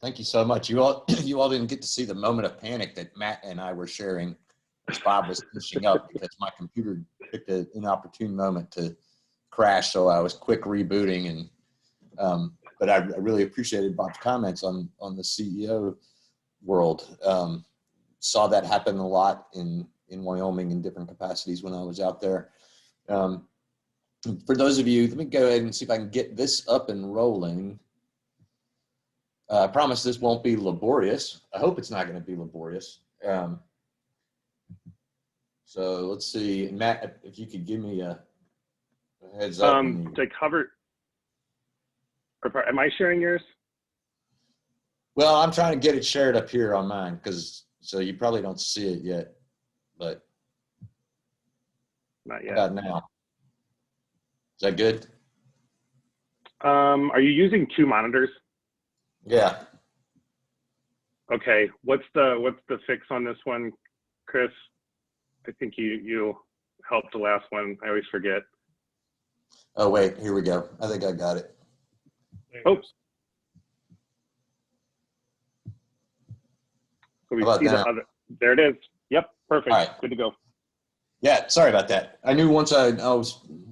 Thank you so much. You all, you all didn't get to see the moment of panic that Matt and I were sharing as Bob was finishing up because my computer picked an inopportune moment to crash. So I was quick rebooting but I really appreciated Bob's comments on the CEO world. Saw that happen a lot in Wyoming in different capacities when I was out there. For those of you, let me go ahead and see if I can get this up and rolling. I promise this won't be laborious. I hope it's not going to be laborious. So let's see, Matt, if you could give me a heads up. To cover, am I sharing yours? Well, I'm trying to get it shared up here on mine so you probably don't see it yet, but not yet. How about now? Is that good? Are you using two monitors? Yeah. Okay. What's the fix on this one, Chris? I think you helped the last one. I always forget. Oh wait, here we go. I think I got it. Oops. So we see the other. There it is. Yep. Perfect. All right. Good to go. Yeah. Sorry about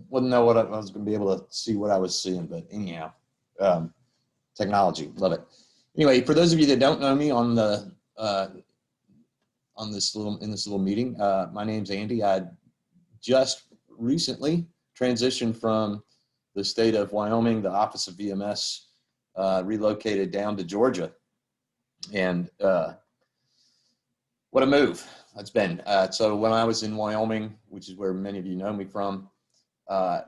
wasn't know what I was going to be able to see what I was seeing, but anyhow, technology, love it. Anyway, for those of you that don't know me on this little meeting, my name's Andy. I just recently transitioned from the state of Wyoming, the Office of VMS, relocated down to Georgia, and what a move that's been. So when I was in Wyoming, which is where many of you know me from, I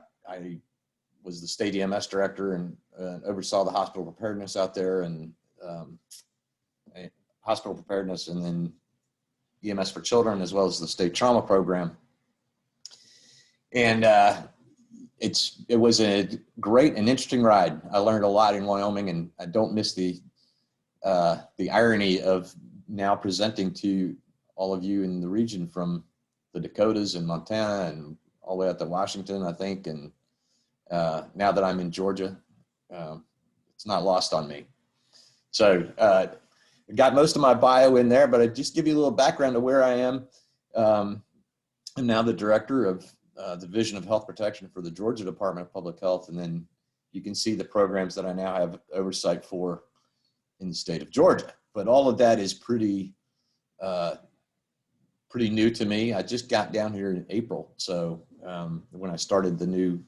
was the state EMS director and oversaw the hospital preparedness out there, and hospital preparedness, and then EMS for children, as well as the state trauma program. And it was a great and interesting ride. I learned a lot in Wyoming, and I don't miss the irony of now presenting to all of you in the region from the Dakotas and Montana and all the way up to Washington, I think. And now that I'm in Georgia, it's not lost on me. So I got most of my bio in there, but I just give you a little background of where I am. I'm now the director of the Division of Health Protection for the Georgia Department of Public Health. And then you can see the programs that I now have oversight for in the state of Georgia. But all of that is pretty new to me. I just got down here in April. So when I started the new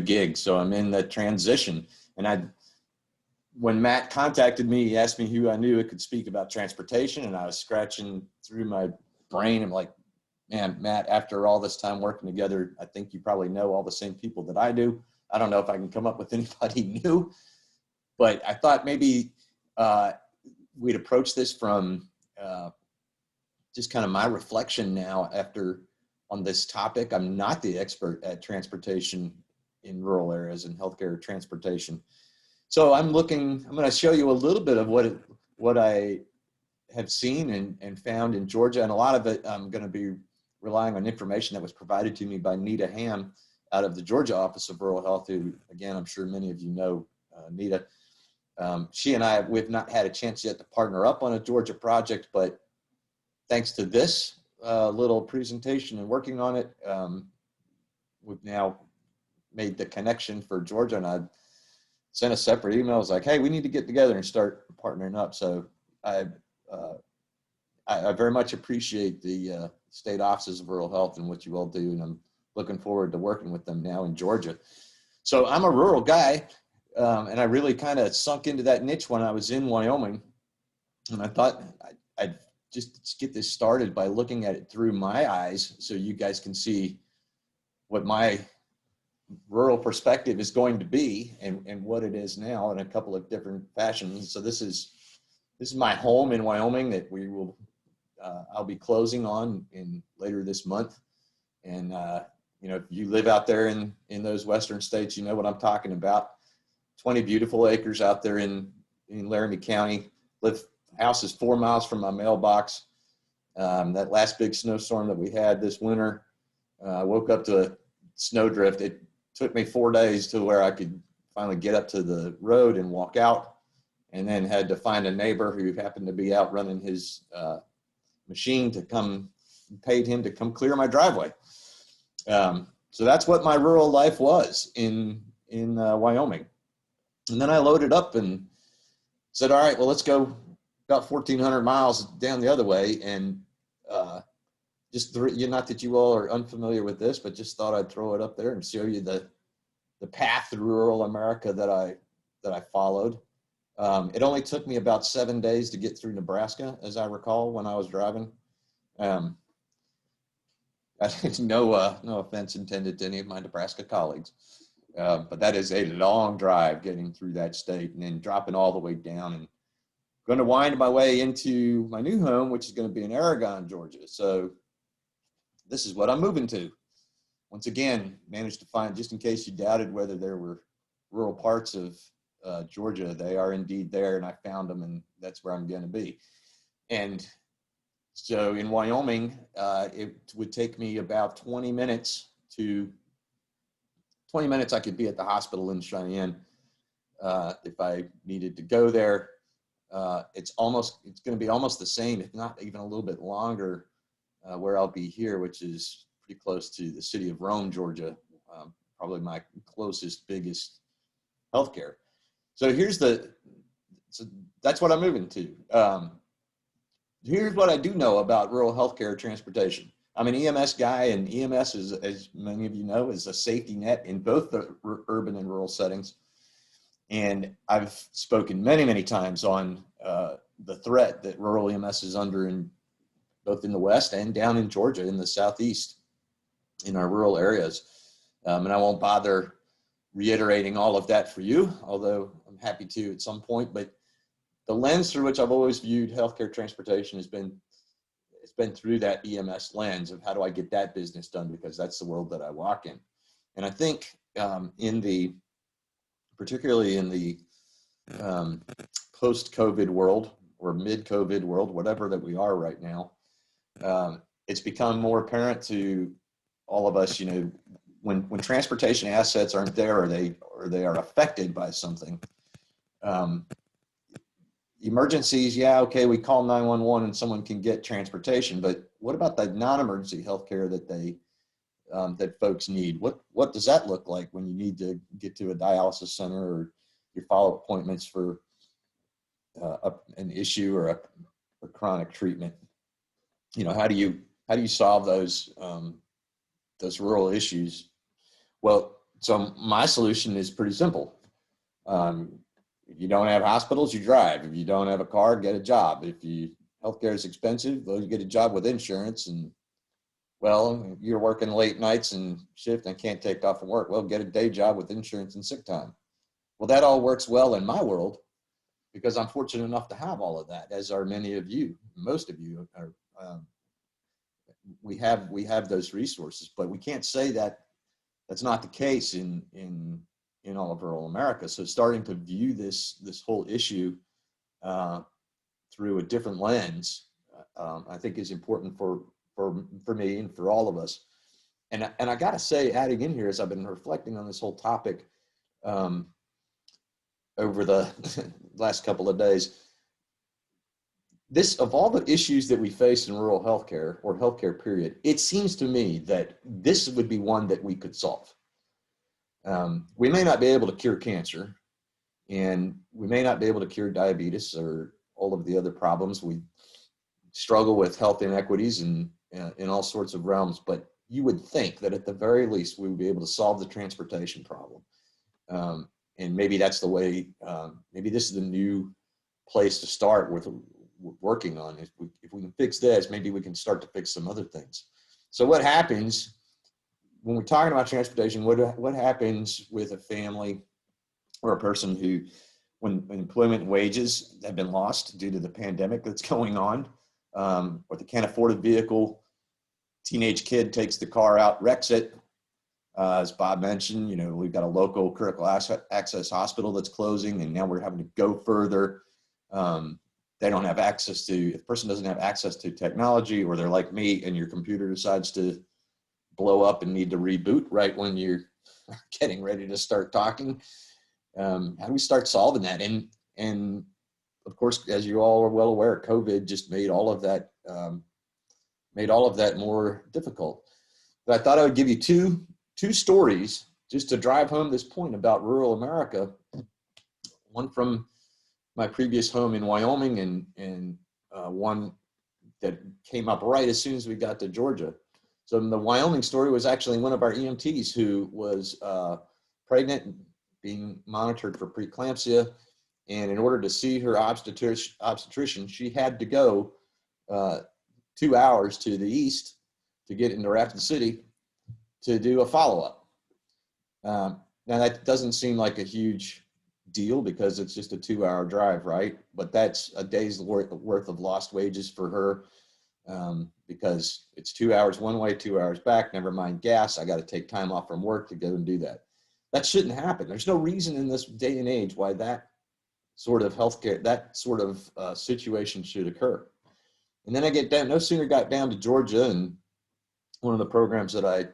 gig, so I'm in the transition. And when Matt contacted me, he asked me who I knew could speak about transportation, and I was scratching through my brain. I'm like, man, Matt, after all this time working together, I think you probably know all the same people that I do. I don't know if I can come up with anybody new, but I thought maybe we'd approach this from just kind of my reflection now on this topic. I'm not the expert at transportation in rural areas and healthcare transportation. So I'm going to show you a little bit of what I have seen and found in Georgia. And a lot of it, I'm going to be relying on information that was provided to me by Nita Ham out of the Georgia Office of Rural Health, who, again, I'm sure many of you know Nita. She and we've not had a chance yet to partner up on a Georgia project, but thanks to this little presentation and working on it, we've now made the connection for Georgia, and I sent a separate email. I was like, hey, we need to get together and start partnering up. So I very much appreciate the state offices of rural health and what you all do, and I'm looking forward to working with them now in Georgia. So I'm a rural guy, and I really kind of sunk into that niche when I was in Wyoming, and I thought I'd just get this started by looking at it through my eyes so you guys can see what my rural perspective is going to be and what it is now in a couple of different fashions. So this is my home in Wyoming that I'll be closing on later this month. And if you live out there in those western states, you know what I'm talking about. 20 beautiful acres out there in Laramie County. House is 4 miles from my mailbox. That last big snowstorm that we had this winter, I woke up to a snowdrift. It took me 4 days to where I could finally get up to the road and walk out. and then had to find a neighbor who happened to be out running his machine to come, paid him to come clear my driveway. So that's what my rural life was in Wyoming. And then I loaded up and said, all right, well, let's go about 1,400 miles down the other way. And not that you all are unfamiliar with this, but just thought I'd throw it up there and show you the path through rural America that I followed. It only took me about 7 days to get through Nebraska, as I recall, when I was driving. No offense intended to any of my Nebraska colleagues, but that is a long drive getting through that state and then dropping all the way down and going to wind my way into my new home, which is going to be in Aragon, Georgia. So this is what I'm moving to. Once again, managed to find, just in case you doubted whether there were rural parts of Georgia, they are indeed there, and I found them, and that's where I'm going to be. And so in Wyoming, it would take me about 20 minutes I could be at the hospital in Cheyenne if I needed to go there. It's going to be almost the same, if not even a little bit longer, where I'll be here, which is pretty close to the city of Rome, Georgia, probably my closest, biggest healthcare. So that's what I'm moving to. Here's what I do know about rural healthcare transportation. I'm an EMS guy, and EMS, as many of you know, is a safety net in both the urban and rural settings. And I've spoken many, many times on the threat that rural EMS is under both in the West and down in Georgia in the Southeast in our rural areas. And I won't bother reiterating all of that for you, although I'm happy to at some point. But the lens through which I've always viewed healthcare transportation has been through that EMS lens of how do I get that business done, because that's the world that I walk in. And I think particularly in the post-COVID world or mid-COVID world, whatever that we are right now, it's become more apparent to all of us, when transportation assets aren't there or they are affected by something. Emergencies, yeah, okay, we call 911 and someone can get transportation, but what about the non-emergency healthcare that folks need? What does that look like when you need to get to a dialysis center or your follow-up appointments for an issue or a chronic treatment? How do you solve those rural issues? Well, so my solution is pretty simple. If you don't have hospitals, you drive. If you don't have a car, get a job. If healthcare is expensive, well, you get a job with insurance. And well, you're working late nights and shift and can't take off from work. Well, get a day job with insurance and sick time. Well, that all works well in my world because I'm fortunate enough to have all of that, as are many of you. Most of you are. We have those resources, but we can't say that that's not the case in all of rural America. So starting to view this whole issue through a different lens, I think is important for me and for all of us. And I got to say, adding in here, as I've been reflecting on this whole topic over the last couple of days, of all the issues that we face in rural healthcare or healthcare period, it seems to me that this would be one that we could solve. We may not be able to cure cancer, and we may not be able to cure diabetes or all of the other problems. We struggle with health inequities in all sorts of realms, but you would think that at the very least we would be able to solve the transportation problem. And maybe that's the way, maybe this is the new place to start with working on. If we can fix this, maybe we can start to fix some other things. So what happens when we're talking about transportation, what happens with a family or a person who, when employment and wages have been lost due to the pandemic that's going on, or they can't afford a vehicle, teenage kid takes the car out, wrecks it. As Bob mentioned, we've got a local critical access hospital that's closing, and now we're having to go further. They don't have access if a person doesn't have access to technology, or they're like me and your computer decides to blow up and need to reboot right when you're getting ready to start talking. How do we start solving that? And of course, as you all are well aware, COVID just made all of that more difficult. But I thought I would give you two stories just to drive home this point about rural America. One from my previous home in Wyoming, and one that came up right as soon as we got to Georgia. So the Wyoming story was actually one of our EMTs who was pregnant, being monitored for preeclampsia. And in order to see her obstetrician, she had to go 2 hours to the east to get into Rapid City to do a follow-up. Now that doesn't seem like a huge deal because it's just a 2-hour drive, right? But that's a day's worth of lost wages for her, because it's 2 hours one way, 2 hours back, never mind gas. I got to take time off from work to go and do that. That shouldn't happen. There's no reason in this day and age why that sort of healthcare, that sort of situation should occur. And then I get down, no sooner got down to Georgia, and one of the programs that I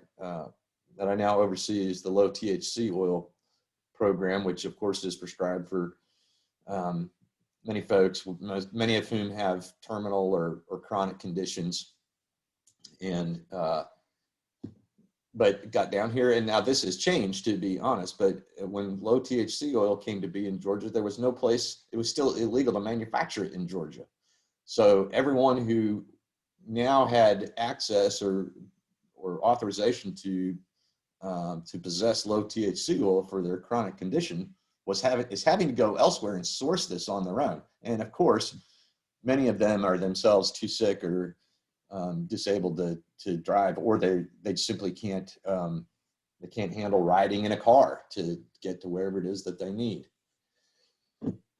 now oversee is the low THC oil program, which of course is prescribed for many folks, many of whom have terminal or chronic conditions. And but got down here, and now this has changed, to be honest, but when low THC oil came to be in Georgia, there was no place, it was still illegal to manufacture it in Georgia. So everyone who now had access or authorization to possess low THC oil for their chronic condition is having to go elsewhere and source this on their own. And of course, many of them are themselves too sick or disabled to drive, or they simply can't handle riding in a car to get to wherever it is that they need.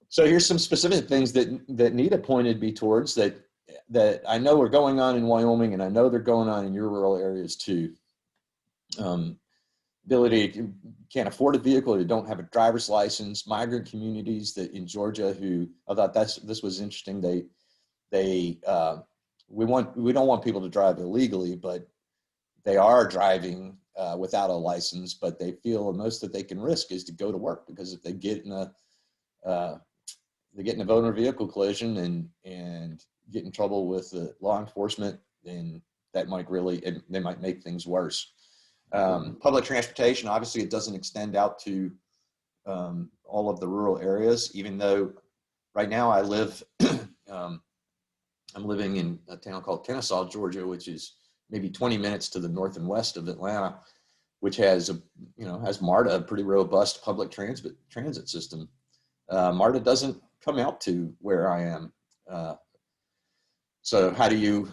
So here's some specific things that Nita pointed me towards that I know are going on in Wyoming, and I know they're going on in your rural areas too. Ability can't afford a vehicle, they don't have a driver's license. Migrant communities that in Georgia, who I thought this was interesting. We don't want people to drive illegally, but they are driving without a license. But they feel the most that they can risk is to go to work, because if they get in a motor vehicle collision and get in trouble with the law enforcement, then that might they might make things worse. Public transportation, obviously, it doesn't extend out to all of the rural areas, even though right now I live, I'm living in a town called Kennesaw, Georgia, which is maybe 20 minutes to the north and west of Atlanta, which has MARTA, a pretty robust public transit system. MARTA doesn't come out to where I am. So how do you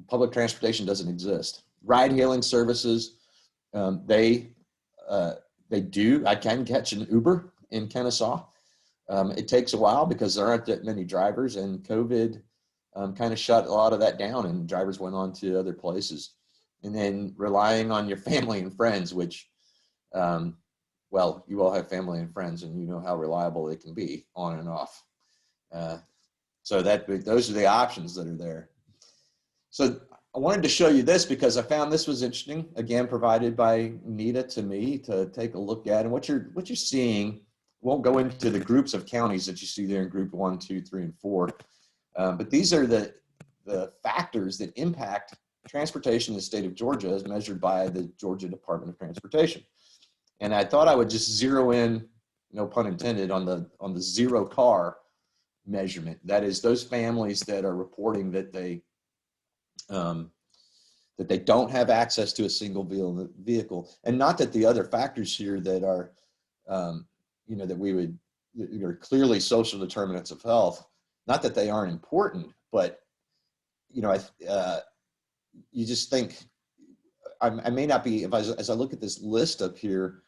public transportation doesn't exist. Ride hailing services, I can catch an Uber in Kennesaw. It takes a while because there aren't that many drivers, and COVID kind of shut a lot of that down, and drivers went on to other places. And then relying on your family and friends, which, well, you all have family and friends, and you know how reliable they can be on and off. So those are the options that are there. So I wanted to show you this because I found this was interesting, again, provided by Nita to me to take a look at. And what you're seeing, won't go into the groups of counties that you see there in group 1, 2, 3, and 4. But these are the factors that impact transportation in the state of Georgia as measured by the Georgia Department of Transportation. And I thought I would just zero in, no pun intended, on the zero car measurement. That is those families that are reporting that they don't have access to a single vehicle, and not that the other factors here that are, that are clearly social determinants of health, not that they aren't important, but, you just think, I may not be, as I look at this list up here,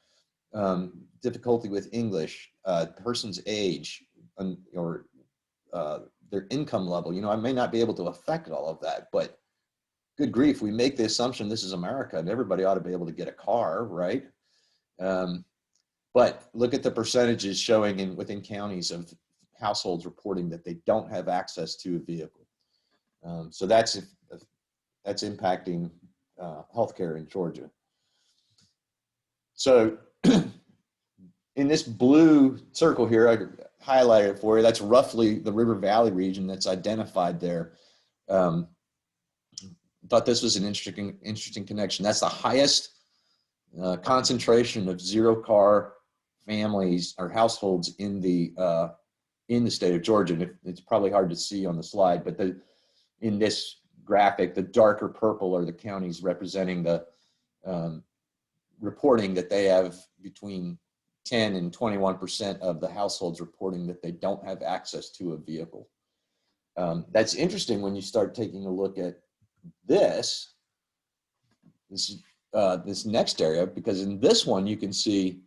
difficulty with English, person's age, or their income level, I may not be able to affect all of that, but good grief, we make the assumption this is America and everybody ought to be able to get a car, right? But look at the percentages showing within counties of households reporting that they don't have access to a vehicle. So that's impacting healthcare in Georgia. So in this blue circle here, highlighted it for you. That's roughly the River Valley region that's identified there. Thought this was an interesting connection. That's the highest concentration of zero-car families or households in the state of Georgia. And it's probably hard to see on the slide, but in this graphic, the darker purple are the counties representing the reporting that they have between 10 and 21% of the households reporting that they don't have access to a vehicle. That's interesting when you start taking a look at this next area, because in this one you can see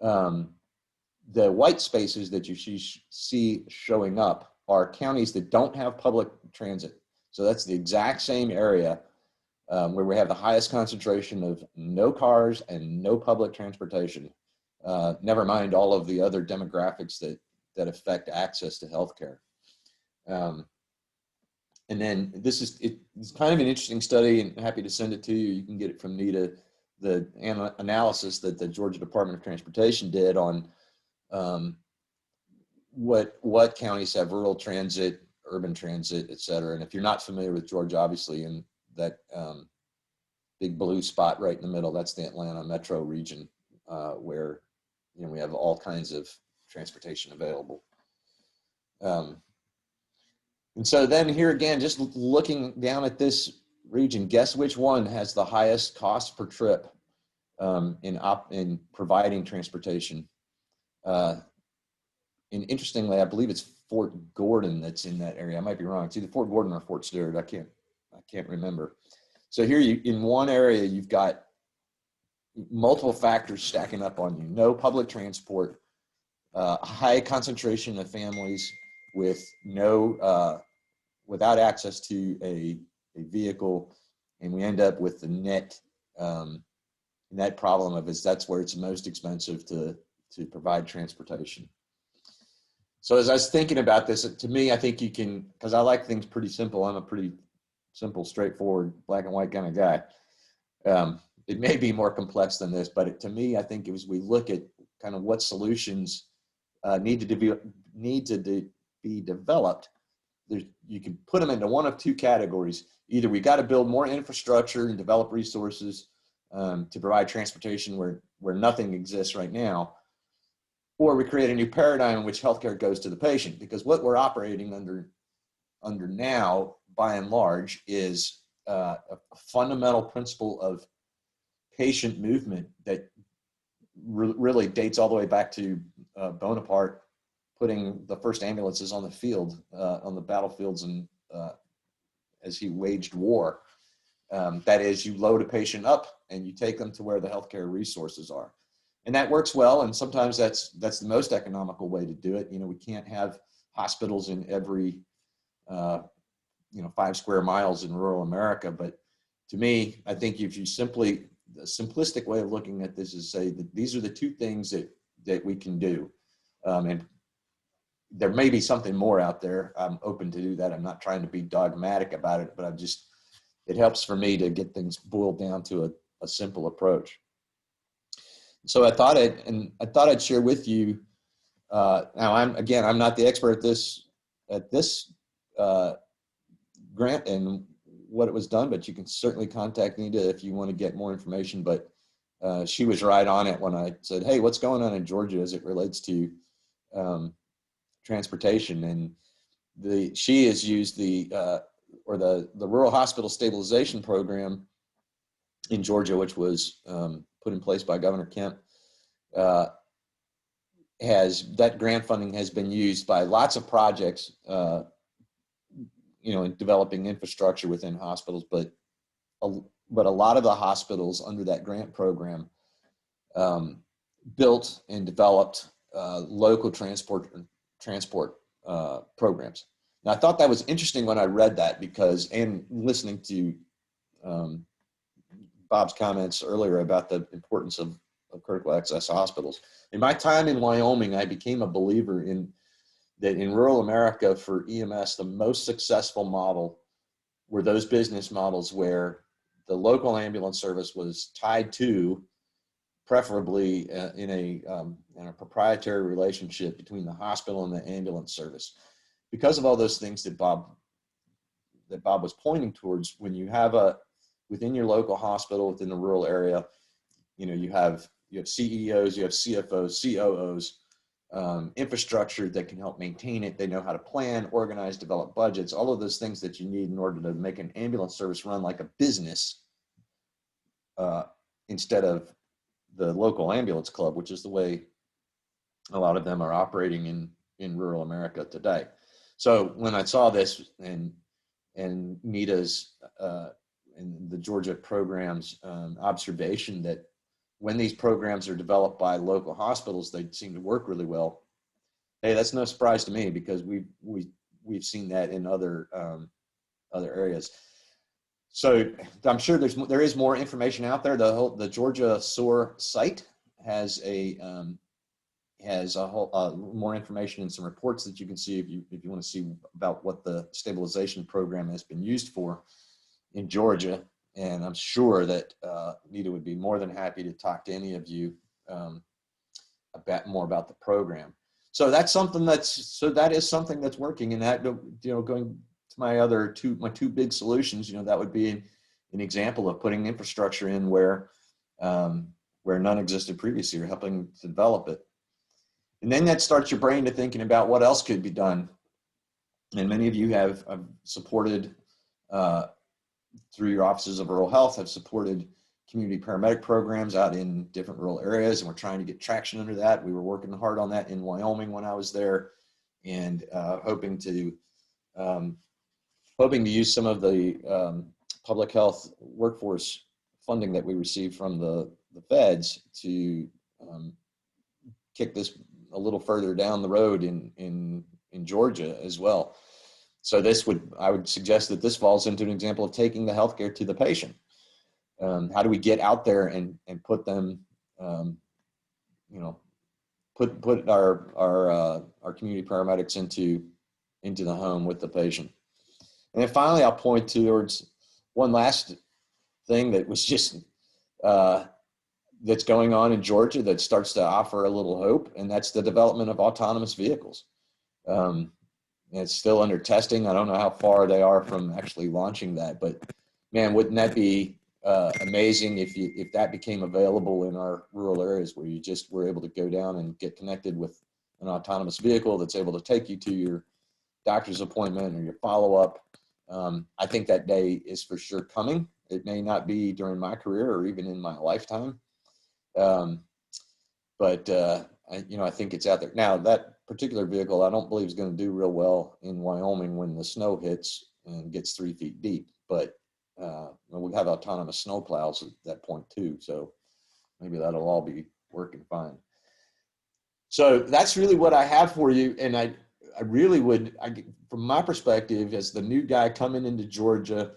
the white spaces that you see showing up are counties that don't have public transit. So that's the exact same area where we have the highest concentration of no cars and no public transportation. Never mind all of the other demographics that affect access to healthcare. And then it's kind of an interesting study, and happy to send it to you. You can get it from NETA, the analysis that the Georgia Department of Transportation did on what counties have rural transit, urban transit, et cetera. And if you're not familiar with Georgia, obviously in that big blue spot right in the middle, that's the Atlanta metro region where we have all kinds of transportation available. And so then here again, just looking down at this region, guess which one has the highest cost per trip in providing transportation? And interestingly, I believe it's Fort Gordon that's in that area. I might be wrong. It's either Fort Gordon or Fort Stewart. I can't remember. So here in one area, you've got multiple factors stacking up on you. No public transport, high concentration of families with without access to a vehicle, and we end up with the net problem of that's where it's most expensive to provide transportation. So as I was thinking about this, to me, I think you can, because I like things pretty simple. I'm a pretty simple, straightforward, black and white kind of guy. It may be more complex than this, but to me, I think as we look at kind of what solutions need to be developed, you can put them into one of two categories. Either we got to build more infrastructure and develop resources to provide transportation where nothing exists right now, or we create a new paradigm in which healthcare goes to the patient. Because what we're operating under now, by and large, is a fundamental principle of patient movement that really dates all the way back to Bonaparte putting the first ambulances on the field, on the battlefields, and as he waged war. That is, you load a patient up and you take them to where the healthcare resources are. And that works well, and sometimes that's the most economical way to do it. We can't have hospitals in every 5 square miles in rural America, but to me, I think if you the simplistic way of looking at this is say that these are the two things that we can do. And there may be something more out there. I'm open to do that. I'm not trying to be dogmatic about it, but it helps for me to get things boiled down to a simple approach. So I thought I'd share with you. Now I'm not the expert at this grant and what it was done, but you can certainly contact Nita if you want to get more information. But she was right on it when I said, "Hey, what's going on in Georgia as it relates to transportation?" And she has used the Rural Hospital Stabilization Program in Georgia, which was put in place by Governor Kemp. That grant funding has been used by lots of projects, in developing infrastructure within hospitals, but a lot of the hospitals under that grant program built and developed local transport programs. Now, I thought that was interesting when I read that and listening to Bob's comments earlier about the importance of critical access hospitals. In my time in Wyoming, I became a believer in rural America for EMS, the most successful model were those business models where the local ambulance service was tied to preferably in a proprietary relationship between the hospital and the ambulance service. Because of all those things that Bob was pointing towards, when you have within your local hospital, within the rural area, you have CEOs, you have CFOs, COOs, infrastructure that can help maintain it. They know how to plan, organize, develop budgets, all of those things that you need in order to make an ambulance service run like a business, instead of the local ambulance club, which is the way a lot of them are operating in rural America today. So when I saw this and Nita's and the Georgia program's observation that when these programs are developed by local hospitals, they seem to work really well. Hey, that's no surprise to me, because we've seen that in other areas. So I'm sure there is more information out there. The Georgia SOAR site has a whole more information and some reports that you can see if you want to see about what the stabilization program has been used for in Georgia. And I'm sure that Nita would be more than happy to talk to any of you more about the program. So that is something that's working. And that, going to my two big solutions, that would be an example of putting infrastructure in where none existed previously, or helping to develop it. And then that starts your brain to thinking about what else could be done. And many of you have supported, through your offices of rural health, have supported community paramedic programs out in different rural areas, and we're trying to get traction under that. We were working hard on that in Wyoming when I was there, and hoping to use some of the public health workforce funding that we received from the feds to kick this a little further down the road in Georgia as well. So I would suggest that this falls into an example of taking the healthcare to the patient. How do we get out there and put them, put our community paramedics into the home with the patient? And then finally, I'll point towards one last thing that was just that's going on in Georgia that starts to offer a little hope, and that's the development of autonomous vehicles. It's still under testing. I don't know how far they are from actually launching that, but man, wouldn't that be amazing if that became available in our rural areas, where you just were able to go down and get connected with an autonomous vehicle that's able to take you to your doctor's appointment or your follow-up. I think that day is for sure coming. It may not be during my career or even in my lifetime, but I think it's out there. Now, that particular vehicle, I don't believe is going to do real well in Wyoming when the snow hits and gets 3 feet deep, but we have autonomous snow plows at that point too, so maybe that'll all be working fine. So that's really what I have for you, and I really would, from my perspective, as the new guy coming into Georgia,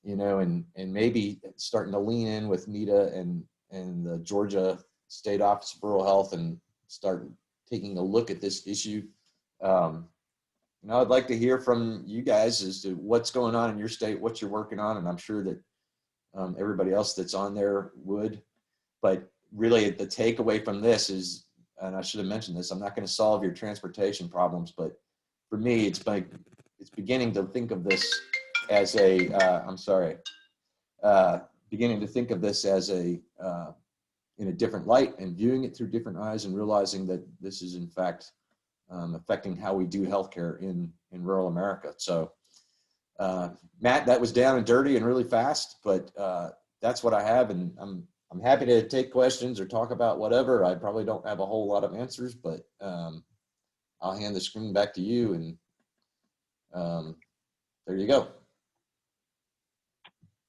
and maybe starting to lean in with Nita and the Georgia State Office of Rural Health and start taking a look at this issue. I'd like to hear from you guys as to what's going on in your state, what you're working on, and I'm sure that everybody else that's on there would. But really, the takeaway from this is, and I should have mentioned this, I'm not going to solve your transportation problems, but for me, it's beginning to think of this as beginning to think of this as in a different light, and viewing it through different eyes, and realizing that this is in fact affecting how we do healthcare in rural America. So Matt, that was down and dirty and really fast, but that's what I have, and I'm happy to take questions or talk about whatever. I probably don't have a whole lot of answers, but I'll hand the screen back to you, and there you go.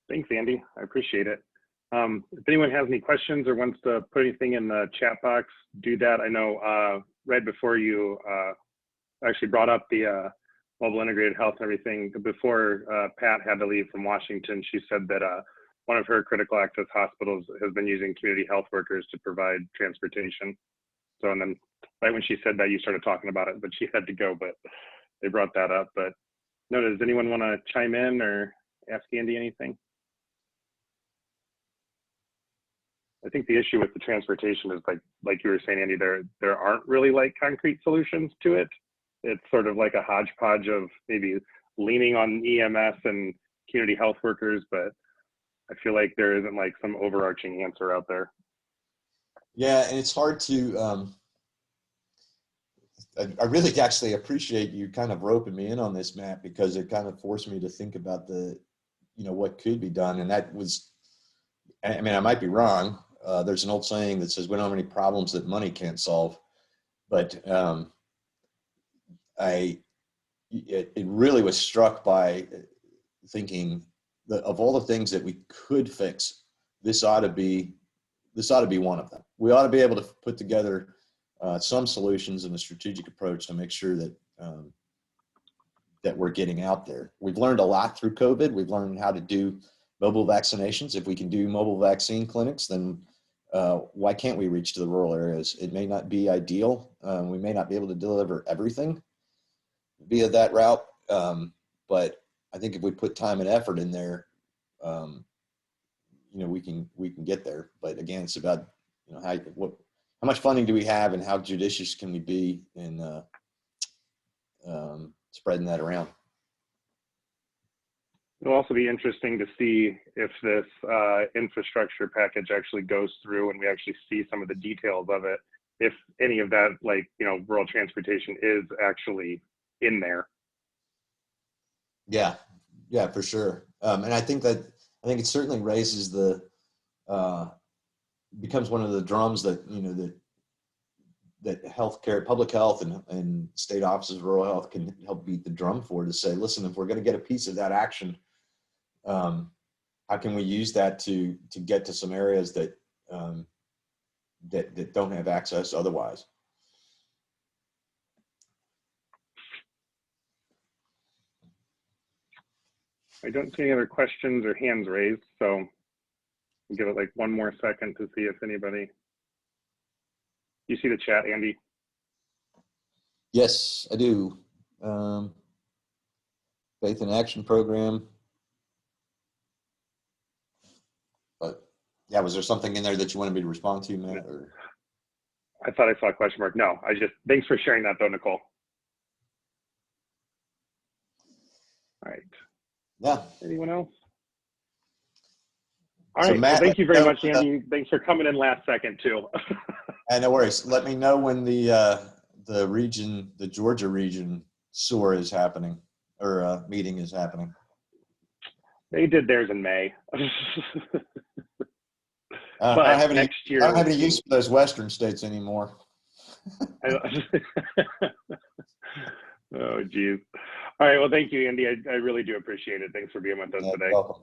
Thanks, Andy. I appreciate it. If anyone has any questions or wants to put anything in the chat box, do that. I know right before you actually brought up the mobile integrated health and everything, before Pat had to leave from Washington, she said that one of her critical access hospitals has been using community health workers to provide transportation. So, and then right when she said that, you started talking about it, but she had to go, but they brought that up. But no, does anyone want to chime in or ask Andy anything? I think the issue with the transportation is like you were saying, Andy, there aren't really like concrete solutions to it. It's sort of like a hodgepodge of maybe leaning on EMS and community health workers, but I feel like there isn't like some overarching answer out there. Yeah, and it's hard to. I really actually appreciate you kind of roping me in on this, Matt, because it kind of forced me to think about what could be done, and that was. I mean, I might be wrong. There's an old saying that says, "We don't have any problems that money can't solve," but it really was struck by thinking that of all the things that we could fix, this ought to be one of them. We ought to be able to put together some solutions and a strategic approach to make sure that that we're getting out there. We've learned a lot through COVID. We've learned how to do mobile vaccinations. If we can do mobile vaccine clinics, then why can't we reach to the rural areas? It may not be ideal. We may not be able to deliver everything via that route, but I think if we put time and effort in there, we can get there. But again, it's about how much funding do we have, and how judicious can we be in spreading that around. It'll also be interesting to see if this infrastructure package actually goes through and we actually see some of the details of it, if any of that, like, rural transportation is actually in there. Yeah, for sure. And I think it certainly raises becomes one of the drums that, that healthcare, public health and state offices of rural health can help beat the drum for, to say, listen, if we're going to get a piece of that action, how can we use that to get to some areas that that don't have access otherwise? I don't see any other questions or hands raised, so I'll give it like one more second to see if anybody. You see the chat, Andy? Yes, I do. Faith in Action program. But yeah, was there something in there that you wanted me to respond to, Matt? Or? I thought I saw a question mark. No, thanks for sharing that though, Nicole. All right. Yeah. Anyone else? All so right. Matt, well, thank you very much, Andy. Thanks for coming in last second too. No worries. Let me know when the Georgia region SOAR is happening, or meeting is happening. They did theirs in May. I don't have next year. I don't have any use for those Western states anymore. Oh, geez. All right. Well, thank you, Andy. I really do appreciate it. Thanks for being with us today. Welcome.